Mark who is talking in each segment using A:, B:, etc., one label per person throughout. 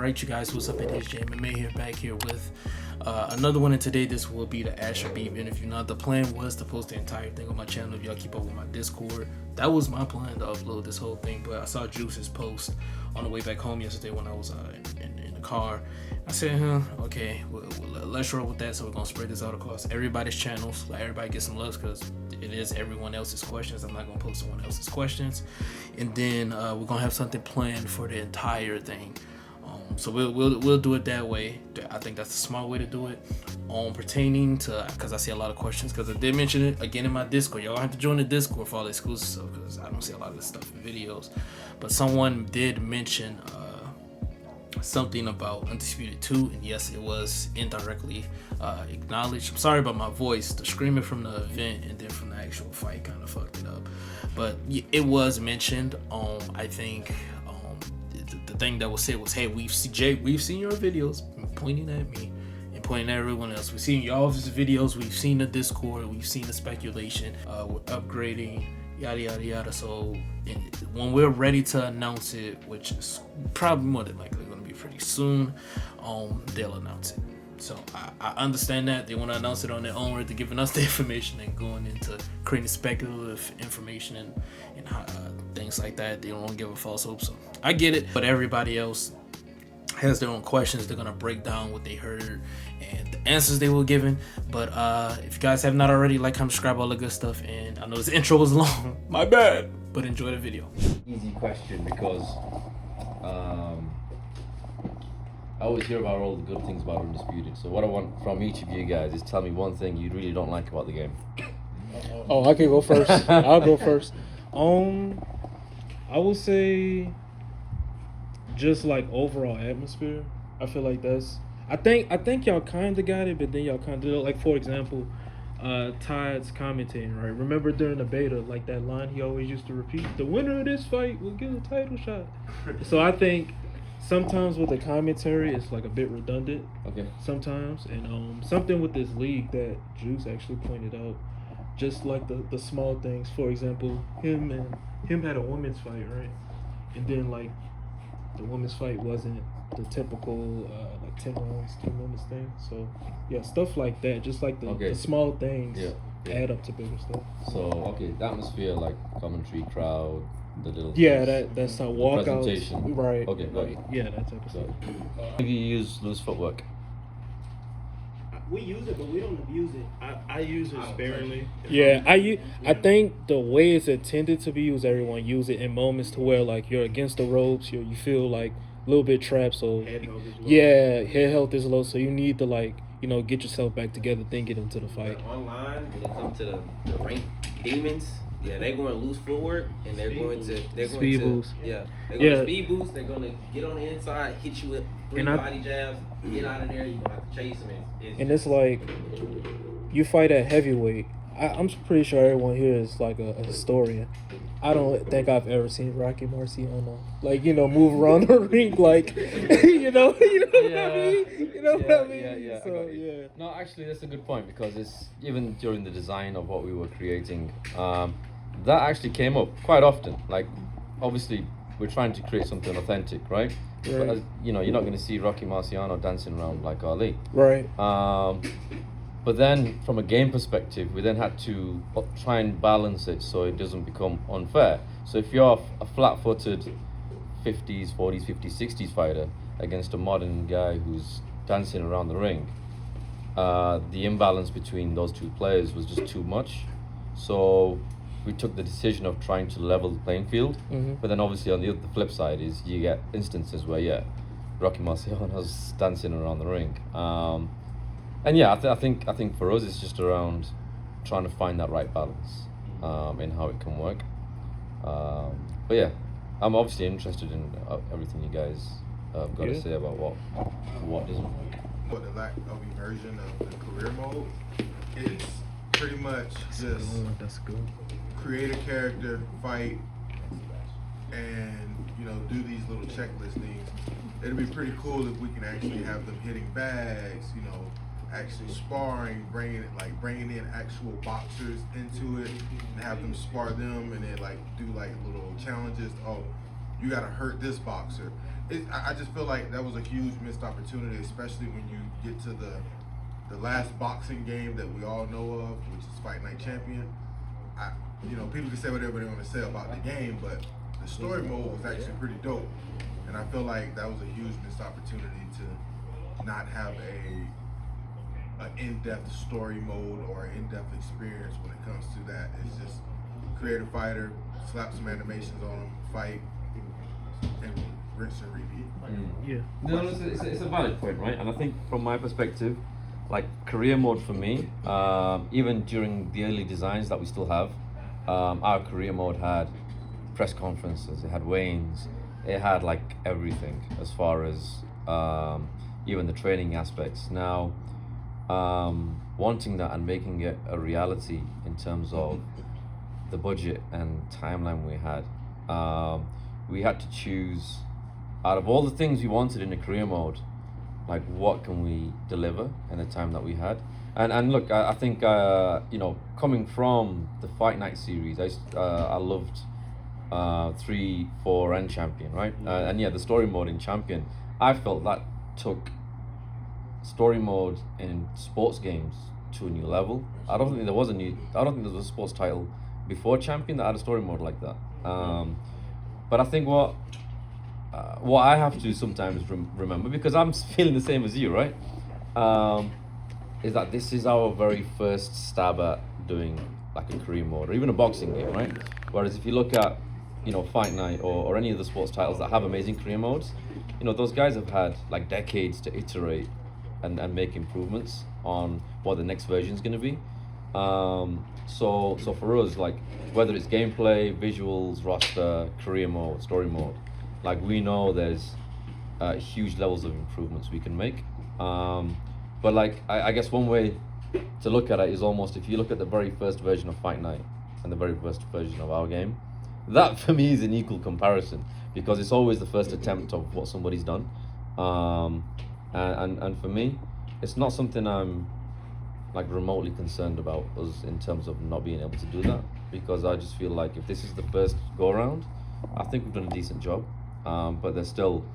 A: Alright, you guys, what's up? It is JMMA back here with another one, and today this will be the Ash Habib interview. Now, the plan was to post the entire thing on my channel. If y'all keep up with my Discord, that was my plan to upload this whole thing, but I saw Juice's post on the way back home yesterday when I was in the car. I said, okay, let's roll with that. So we're gonna spread this out across everybody's channels, let everybody get some love, because it is everyone else's questions. I'm not gonna post someone else's questions, and then we're gonna have something planned for the entire thing. So we'll do it that way. I think that's a smart way to do it. Pertaining to, because I see a lot of questions, because I did mention it again in my Discord. Y'all have to join the Discord for all the exclusive stuff, because I don't see a lot of this stuff in videos. But someone did mention something about Undisputed 2, and yes, it was indirectly acknowledged. I'm sorry about my voice. The screaming from the event and then from the actual fight kind of fucked it up. But it was mentioned. I think the thing that was said was, hey, we've seen your videos, pointing at me and pointing at everyone else. We've seen y'all's videos, we've seen the Discord, we've seen the speculation, we're upgrading, yada yada yada. So when we're ready to announce it, which is probably more than likely going to be pretty soon, they'll announce it. So I understand that they want to announce it on their own, right? They're giving us the information and going into creating speculative information and things like that. They don't want to give a false hope. So I get it, but everybody else has their own questions. They're gonna break down what they heard and the answers they were given. But if you guys have not already, like, comment, subscribe, all the good stuff. And I know this intro was long, my bad, but enjoy the video.
B: Easy question, because I always hear about all the good things about Undisputed. So what I want from each of you guys is tell me one thing you really don't like about the game.
C: Oh, I can go first. I'll go first. I would say just like overall atmosphere. I feel like that's. I think y'all kind of got it, but then y'all kind of, like, for example, Todd's commentating, right? Remember during the beta, like, that line he always used to repeat: "The winner of this fight will get a title shot." So I think sometimes with the commentary, it's like a bit redundant.
B: Okay.
C: Sometimes, and something with this league that Juice actually pointed out, just like the small things. For example, him had a women's fight, right? And then, like, the women's fight wasn't the typical like 10 rounds, 2 minutes thing. So yeah, stuff like that. Just like the small things add up to bigger stuff.
B: So okay, the atmosphere, like commentary, crowd, the little
C: that's how walkouts,
B: presentation.
C: Right?
B: Okay,
C: right. Yeah, that type of stuff.
B: Have you used loose footwork?
D: We use it, but we don't abuse it. I use it sparingly.
C: Yeah, I think the way it's intended to be used, everyone use it in moments to where, like, you're against the ropes, you feel like a little bit trapped. So head health is low, so you need to, like, get yourself back together, then get into the fight.
E: Online, when it comes to the ranked demons, yeah, they're going to lose footwork, and they're going to
C: speed boost.
E: Yeah, they're going to speed boost. They're going to get on the inside, hit you with 3 body jabs, get out of there. You're going to have to chase them.
C: And it's like, you fight at heavyweight. I'm pretty sure everyone here is like a historian. I don't think I've ever seen Rocky Marciano, like, move around the ring, like, what I mean?
B: Yeah.
C: So, yeah.
B: No, actually, that's a good point, because it's even during the design of what we were creating, that actually came up quite often. Like, obviously, we're trying to create something authentic, right? But as, you're not going to see Rocky Marciano dancing around like Ali.
C: Right.
B: But then, from a game perspective, we then had to try and balance it so it doesn't become unfair. So if you're a flat-footed 50s, 40s, 50s, 60s fighter against a modern guy who's dancing around the ring, the imbalance between those two players was just too much. So we took the decision of trying to level the playing field. Mm-hmm. But then obviously on the flip side is you get instances where, Rocky Marciano's dancing around the ring. And yeah, I think for us it's just around trying to find that right balance in how it can work. But yeah, I'm obviously interested in everything you guys have got to say about what doesn't work.
F: What the lack of immersion of the career mode is pretty much
C: That's good.
F: Create a character, fight, and do these little checklist things. It'd be pretty cool if we can actually have them hitting bags, actually sparring, bringing in actual boxers into it, and have them spar them, and then do little challenges. Oh, you got to hurt this boxer. I just feel like that was a huge missed opportunity, especially when you get to the last boxing game that we all know of, which is Fight Night Champion. People can say whatever they want to say about the game, but the story mode was actually pretty dope. And I feel like that was a huge missed opportunity to not have an in-depth story mode or an in-depth experience when it comes to that. It's just create a fighter, slap some animations on them, fight, and rinse and repeat.
C: Yeah.
B: No, it's a valid point, right? And I think from my perspective, like career mode for me, even during the early designs that we still have, our career mode had press conferences, it had weigh-ins, it had like everything as far as even the training aspects. Now, wanting that and making it a reality in terms of the budget and timeline we had to choose out of all the things we wanted in a career mode, like what can we deliver in the time that we had. And look, I think coming from the Fight Night series, I loved 3, 4 and Champion, right? And yeah, the story mode in Champion, I felt that took story mode in sports games to a new level. I don't think there was a sports title before Champion that had a story mode like that. But I think what I have to sometimes remember, because I'm feeling the same as you, right? Is that this is our very first stab at doing like a career mode or even a boxing game, right? Whereas if you look at, Fight Night or any of the sports titles that have amazing career modes, those guys have had like decades to iterate and make improvements on what the next version is going to be. So for us, like whether it's gameplay, visuals, roster, career mode, story mode, like we know there's huge levels of improvements we can make. But like I guess one way to look at it is almost if you look at the very first version of Fight Night and the very first version of our game, that for me is an equal comparison because it's always the first attempt of what somebody's done. And for me, it's not something I'm like remotely concerned about us in terms of not being able to do that, because I just feel like if this is the first go around, I think we've done a decent job. But there's still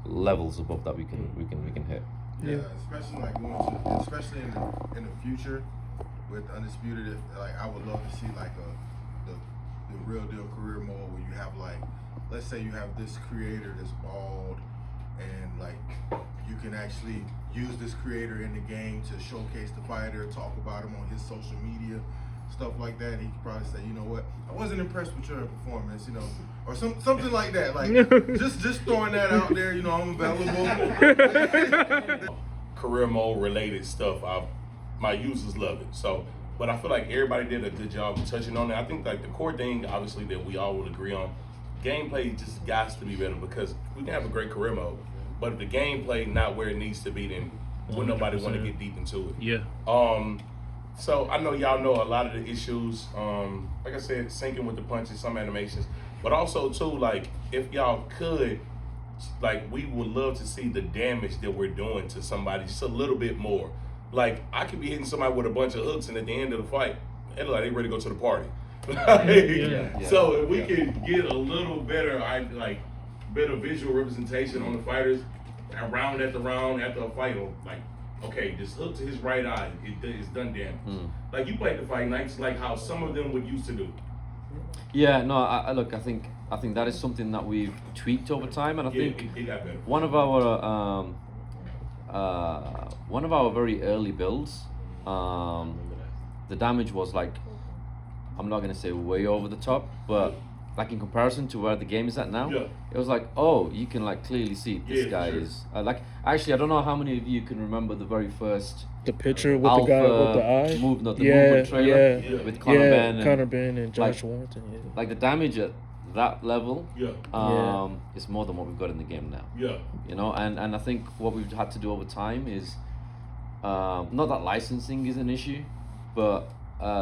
B: levels above that we can hit.
F: Yeah, especially like especially in the future with Undisputed. Like I would love to see like the real deal career mode where you have like, let's say you have this creator that's bald, and like you can actually use this creator in the game to showcase the fighter, talk about him on his social media, stuff like that. He could probably say, you know what, I wasn't impressed with your performance, or something like that. Like just throwing that out there, I'm available.
G: Career mode related stuff, my users love it. So, but I feel like everybody did a good job of touching on it. I think like the core thing, obviously, that we all would agree on, gameplay just got to be better, because we can have a great career mode, but if the gameplay not where it needs to be, then would nobody want to get deep into it.
C: Yeah.
G: So I know y'all know a lot of the issues. Like I said, sinking with the punches, some animations, but also too, like if y'all could, like we would love to see the damage that we're doing to somebody just a little bit more. Like I could be hitting somebody with a bunch of hooks, and at the end of the fight, they look like they ready to go to the party. So if we can get a little better, better visual representation on the fighters, round after round after a fight, or like, okay, just hook to his right eye, it's done damage. Like you played the Fight Nights, like how some of them would used to do.
B: Yeah, no, I think that is something that we've tweaked over time, and I think
G: it got better.
B: One of our very early builds, the damage was like, I'm not gonna say way over the top, but like in comparison to where the game is at now, it was like, oh, you can like clearly see this guy is like. Actually, I don't know how many of you can remember the very first
C: picture with
B: Alpha
C: the guy with the eye.
B: movement trailer with Conor
C: Ben and Josh
B: like,
C: Warrington. Yeah.
B: Like the damage at that level, is more than what we've got in the game now. And I think what we've had to do over time is, not that licensing is an issue, but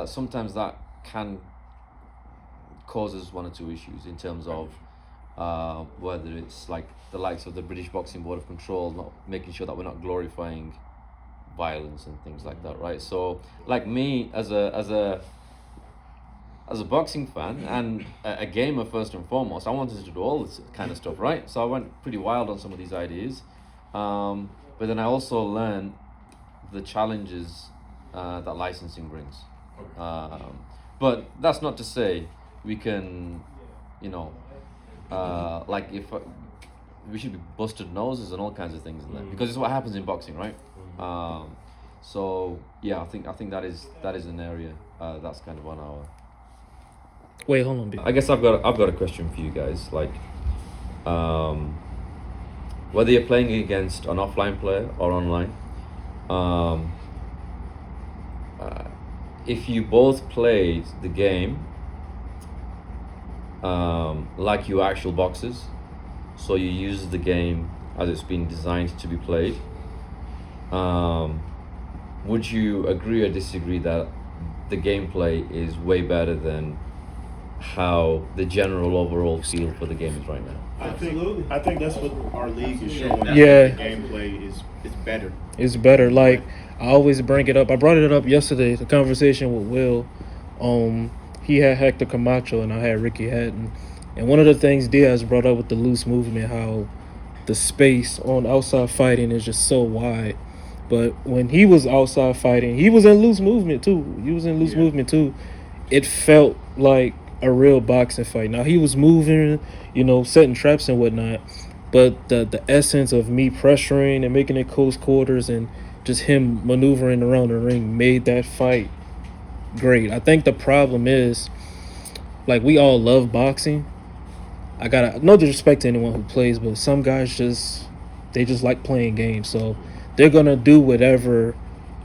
B: sometimes that can cause us one or two issues in terms of whether it's like the likes of the British Boxing Board of Control not making sure that we're not glorifying violence and things like that, right? So like me as a as a boxing fan and a gamer first and foremost, I wanted to do all this kind of stuff, right? So I went pretty wild on some of these ideas. But then I also learned the challenges that licensing brings. But that's not to say we can, like if we should be busted noses and all kinds of things in there, because it's what happens in boxing, right? So yeah, I think that is an area that's kind of on our.
C: Wait, hold on, B.
B: I guess I've got a question for you guys. Like, whether you're playing against an offline player or online, if you both played the game like you actual boxers, so you use the game as it's been designed to be played, would you agree or disagree that the gameplay is way better than how the general overall feel for the game is right now?
D: I think that's what our league is showing.
C: Yeah.
D: The gameplay is better.
C: It's better. Like, I always bring it up. I brought it up yesterday, the conversation with Will. He had Hector Camacho and I had Ricky Hatton. And one of the things Diaz brought up with the loose movement, how the space on outside fighting is just so wide. But when he was outside fighting, he was in loose movement too. It felt like a real boxing fight. Now, he was moving, setting traps and whatnot. But the essence of me pressuring and making it close quarters and just him maneuvering around the ring made that fight great. I think the problem is, like, we all love boxing. I got no disrespect to anyone who plays, but some guys just like playing games. So they're going to do whatever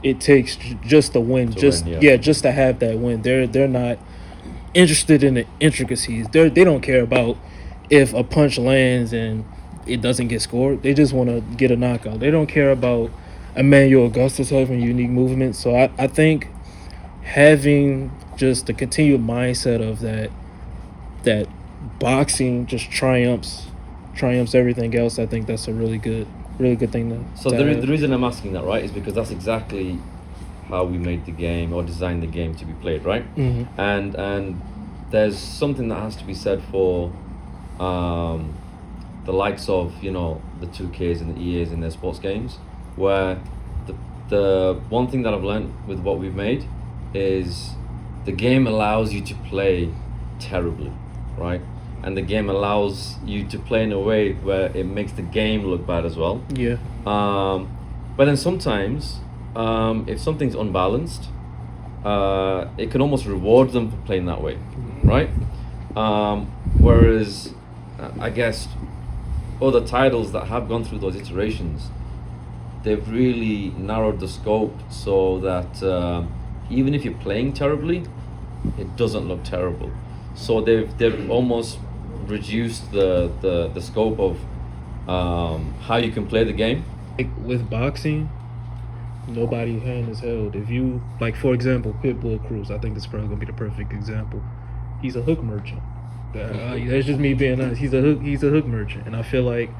C: it takes just to win. Just to have that win. They're not interested in the intricacies. They don't care about if a punch lands and it doesn't get scored. They just want to get a knockout. They don't care about Emmanuel Augustus having unique movements. So I think having just the continued mindset of that boxing just triumphs everything else, I think that's a really good thing to.
B: So the reason I'm asking that, right, is because that's exactly how we made the game or designed the game to be played, right?
C: Mm-hmm.
B: And there's something that has to be said for the likes of the 2Ks and the EAs in their sports games, where the one thing that I've learned with what we've made is the game allows you to play terribly, right? And the game allows you to play in a way where it makes the game look bad as well.
C: Yeah.
B: But then sometimes, if something's unbalanced, it can almost reward them for playing that way, right? Whereas, I guess, other titles that have gone through those iterations, they've really narrowed the scope so that even if you're playing terribly, it doesn't look terrible. So they've almost reduced the scope of how you can play the game.
C: Like with boxing, nobody's hand is held. If you, like, for example, Pitbull Cruz, I think this is probably gonna be the perfect example. He's a hook merchant. That's just me being honest. He's a hook merchant, and I feel like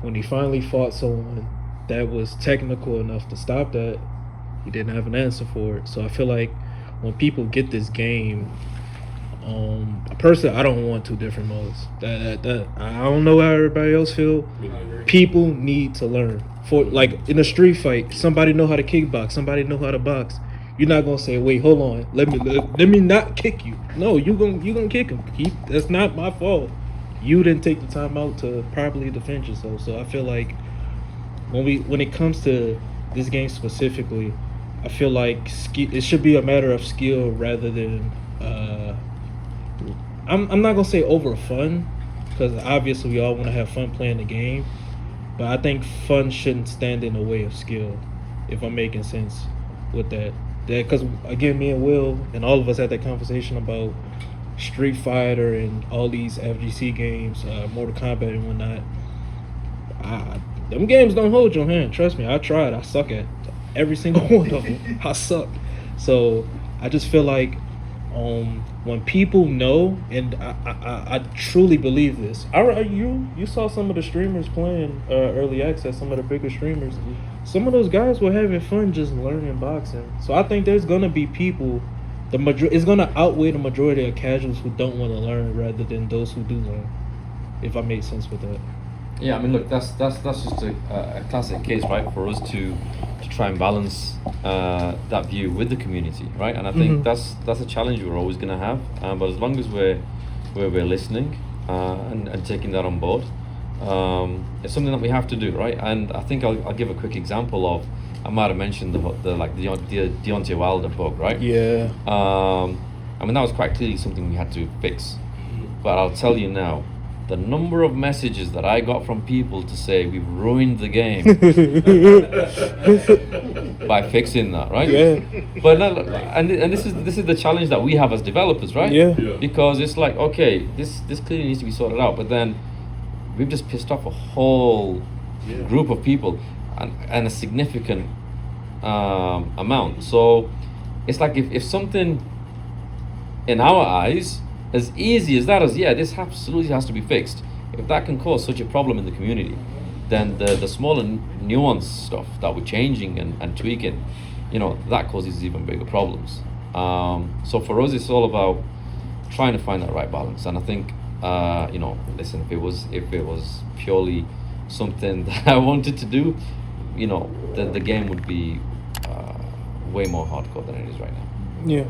C: when he finally fought someone that was technical enough to stop that, he didn't have an answer for it. So I feel like when people get this game, personally, I don't want two different modes. That I don't know how everybody else feel. People need to learn. For like in a street fight, somebody know how to kickbox, somebody know how to box. You're not gonna say, "Wait, hold on, let me not kick you." No, you gonna kick him. That's not my fault. You didn't take the time out to properly defend yourself. So I feel like when it comes to this game specifically, I feel like it should be a matter of skill rather than. I'm not gonna say over fun, because obviously we all want to have fun playing the game, but I think fun shouldn't stand in the way of skill. If I'm making sense with that, because again, me and Will and all of us had that conversation about Street Fighter and all these FGC games, Mortal Kombat and whatnot. Them games don't hold your hand. Trust me, I tried. I suck at every single one of them. I suck. So I just feel like when people know, and I truly believe this. You saw some of the streamers playing early access, some of the bigger streamers. Some of those guys were having fun just learning boxing. So I think there's gonna be people it's gonna outweigh the majority of casuals who don't want to learn rather than those who do learn. If I made sense with that.
B: Yeah, I mean, look, that's just a classic case, right, for us to try and balance that view with the community, right? And I think that's a challenge we're always going to have. But as long as we're listening and taking that on board, it's something that we have to do, right? And I think I'll give a quick example of, I might have mentioned the Deontay Wilder book, right?
C: Yeah.
B: I mean, that was quite clearly something we had to fix. But I'll tell you now, the number of messages that I got from people to say we've ruined the game by fixing that, right?
C: Yeah.
B: But and this is the challenge that we have as developers, right?
C: Yeah.
B: Because it's like, okay, this clearly needs to be sorted out, but then we've just pissed off a whole group of people and a significant amount. So it's like if something in our eyes, as easy as that is, this absolutely has to be fixed. If that can cause such a problem in the community, then the smaller nuanced stuff that we're changing and tweaking, that causes even bigger problems. So for us, it's all about trying to find that right balance. And I think, listen, if it was purely something that I wanted to do, the game would be way more hardcore than it is right now.
C: Yeah.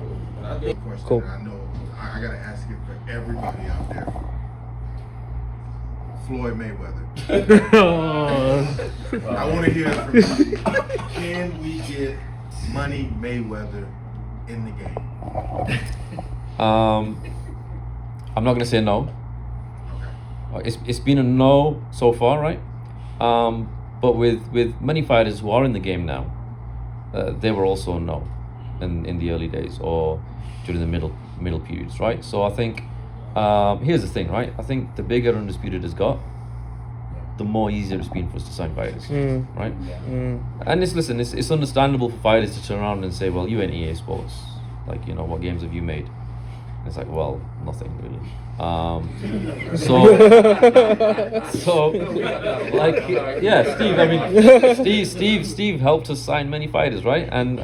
F: Question,
C: Cool.
F: I know I gotta ask it for everybody out there. Floyd Mayweather. I want to hear it from you. Can we get Money Mayweather in the game?
B: I'm not gonna say no.
F: Okay.
B: It's been a no so far, right? But with many fighters who are in the game now, they were also a no in the early days or during the middle periods, right? So I think here's the thing, right? I think the bigger Undisputed has got, the more easier it's been for us to sign fighters, right? And it's understandable for fighters to turn around and say, well, you ain't EA Sports, like, what games have you made? And it's like, well, nothing really. Steve, I mean, Steve helped us sign many fighters, right? And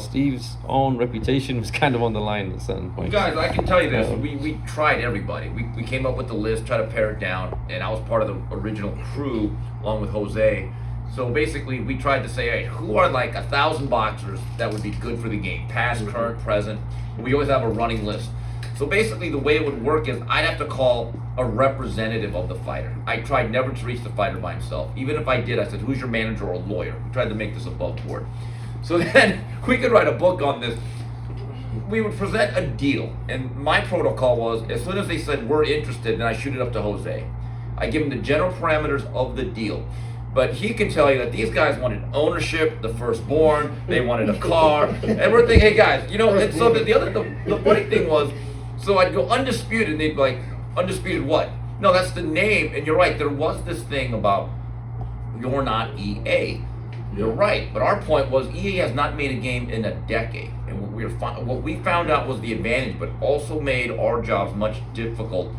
B: Steve's own reputation was kind of on the line at certain points.
H: Guys, I can tell you this, we tried everybody. We came up with the list, tried to pare it down, and I was part of the original crew along with Jose. So basically, we tried to say, hey, who are like 1,000 boxers that would be good for the game? Past, current, present. We always have a running list. So basically, the way it would work is I'd have to call a representative of the fighter. I tried never to reach the fighter by himself. Even if I did, I said, who's your manager or lawyer? We tried to make this above board. So then we could write a book on this. We would present a deal. And my protocol was, as soon as they said, we're interested, then I shoot it up to Jose. I give him the general parameters of the deal. But he can tell you that these guys wanted ownership, the firstborn, they wanted a car, and we're thinking, hey guys, and so the funny thing was, so I'd go Undisputed, and they'd be like, Undisputed what? No, that's the name, and you're right, there was this thing about, you're not EA. You're right, but our point was EA has not made a game in a decade, and what we found out was the advantage, but also made our jobs more difficult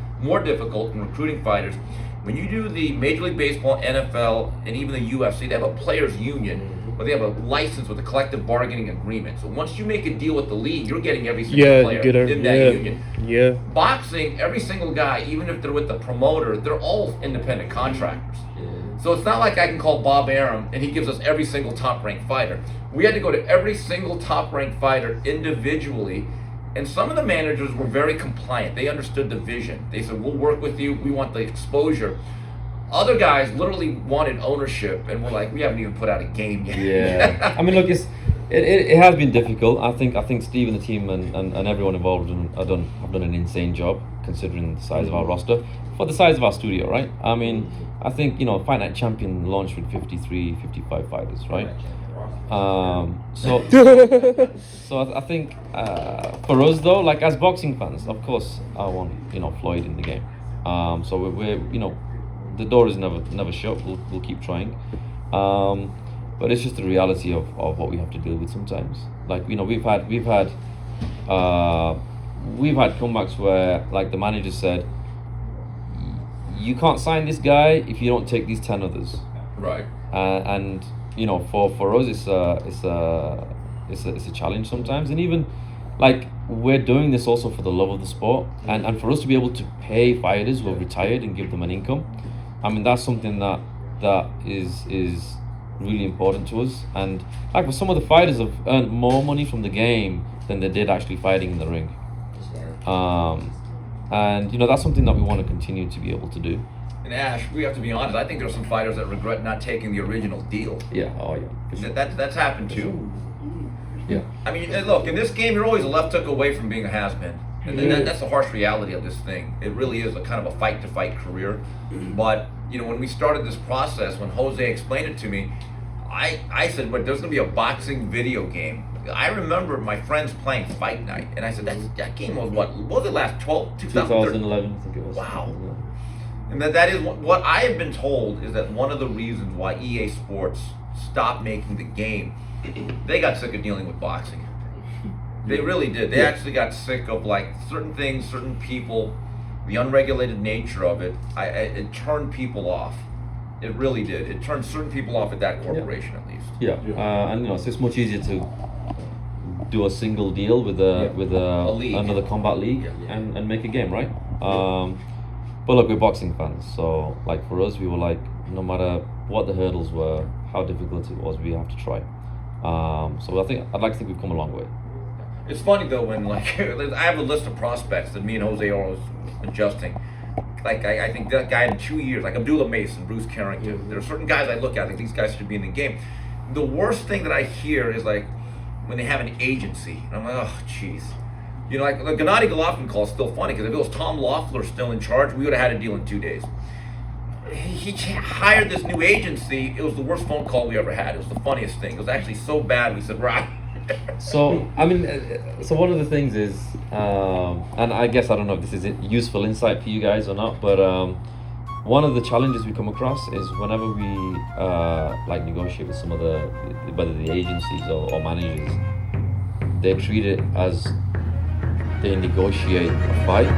H: in recruiting fighters. When you do the Major League Baseball, NFL, and even the UFC, they have a players union, but they have a license with a collective bargaining agreement. So once you make a deal with the league, you're getting every single player in that union.
C: Yeah.
H: Boxing, every single guy, even if they're with the promoter, they're all independent contractors. So it's not like I can call Bob Arum and he gives us every single top-ranked fighter. We had to go to every single top-ranked fighter individually. And some of the managers were very compliant. They understood the vision. They said, we'll work with you. We want the exposure. Other guys literally wanted ownership, and we're like, we haven't even put out a game yet.
B: Yeah. I mean, look, it has been difficult. I think Steve and the team and everyone involved have done an insane job, considering the size of our roster, for the size of our studio, right? I mean, I think, Fight Night Champion launched with 53, 55 fighters, right? So I think for us though, like as boxing fans, of course I want Floyd in the game. So we're the door is never shut. We'll keep trying. But it's just the reality of what we have to deal with sometimes. Like we've had comebacks where like the manager said, you can't sign this guy if you don't take these 10 others.
H: Right.
B: And for us it's a challenge sometimes, and even like we're doing this also for the love of the sport, and for us to be able to pay fighters who are retired and give them an income. I mean, that's something that is really important to us. And like for some of the fighters have earned more money from the game than they did actually fighting in the ring. And that's something that we want to continue to be able to do.
H: And Ash, we have to be honest. I think there's some fighters that regret not taking the original deal.
B: Yeah. Oh yeah. For sure.
H: That's happened too.
B: Yeah.
H: I mean, look, in this game, you're always a left hook away from being a has-been. And that's the harsh reality of this thing. It really is a kind of a fight-to-fight career. But, when we started this process, when Jose explained it to me, I said, but there's going to be a boxing video game. I remember my friends playing Fight Night. And I said, that game was what was it last?
B: 2011, I think it was.
H: Wow. And that is what I have been told is that one of the reasons why EA Sports stopped making the game, they got sick of dealing with boxing. They really did. They actually got sick of like certain things, certain people, the unregulated nature of it. It turned people off. It really did. It turned certain people off at that corporation, at least.
B: Yeah, and it's just much easier to do a single deal with a
H: league.
B: another combat league and make a game, right? But look, we're boxing fans, so like for us, we were like, no matter what the hurdles were, how difficult it was, we have to try. So I'd like to think we've come a long way.
H: It's funny though when like I have a list of prospects that me and Jose are always adjusting. Like I think that guy in 2 years, like Abdullah Mason, Bruce Carrington. There are certain guys I look at, I think these guys should be in the game. The worst thing that I hear is like when they have an agency, and I'm like, oh jeez. Like the Gennady Golovkin call is still funny because if it was Tom Loeffler still in charge, we would have had a deal in 2 days. He hired this new agency. It was the worst phone call we ever had. It was the funniest thing. It was actually so bad. We said, right.
B: So I mean, so one of the things is, and I guess I don't know if this is useful insight for you guys or not, but one of the challenges we come across is whenever we like negotiate with some of whether the agencies or managers, they treat it as they negotiate a fight